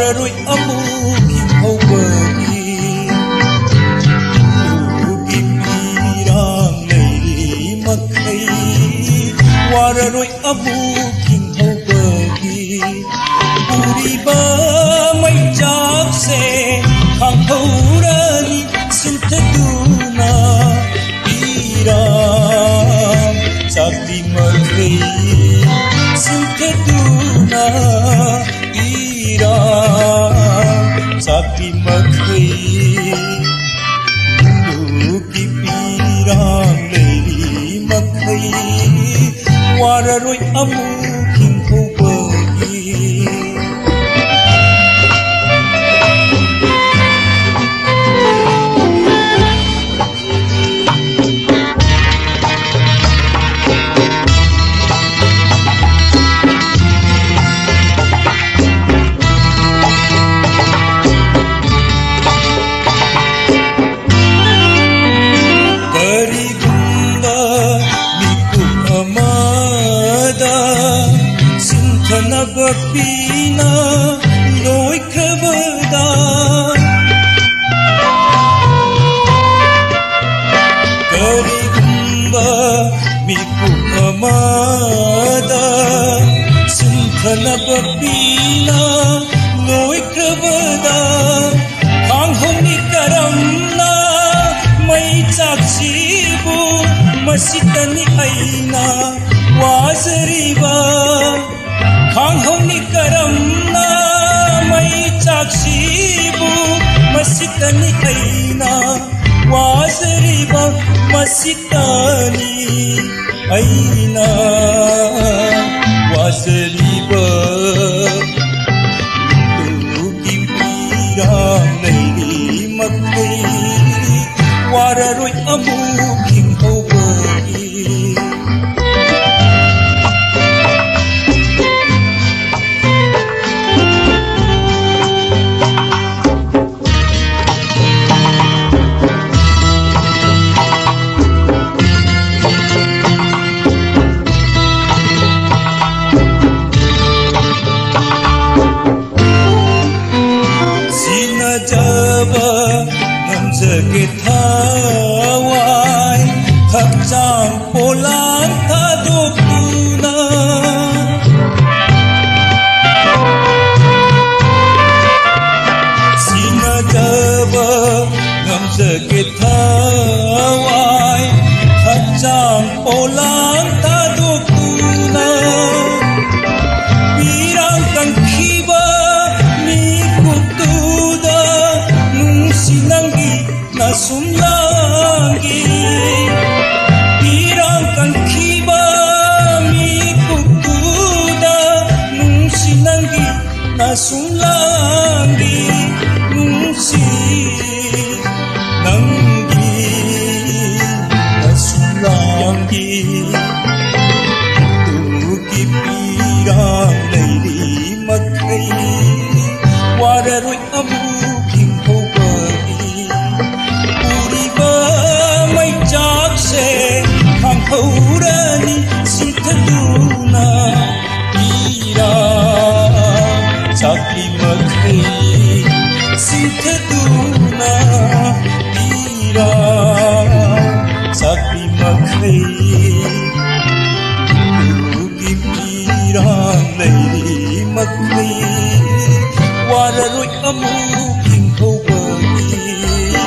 wararoi amuk hauwagi ugi pirang leili makai wararoi amuk hauwagi uriba mai jakse khang haurani sintaduna pirang sakti makai sintaduna sakti makai ugi pirang leili makai wararoi amuk hauwagi Nabapina loi kebeda dari gumba miku amada sintha nabapina loi kebeda khang honi karamna mai chaksibu masitani aina wazriba khang honi karamna mai chaksibu masitani aina wazriba masitani aina wazriba ugi pirang leili makai wararoi amuk hauwagi Thawai hakjang polan thadokuna sinajaba ngamjake thawai hakjang polan thadokuna pirang kangkhiba mikutuda nungsinanggi nasumlangi pirang kangkhiba mikutuda nungsinanggi nasumlangi nungsi nanggi nasumlangi ugi pirang leili makai wararoi amuk hauwagi mai jakse khang haurani sintaduna pirang sakti makai sintaduna pirang sakti makai ugi pirang leili makai wararoi amuk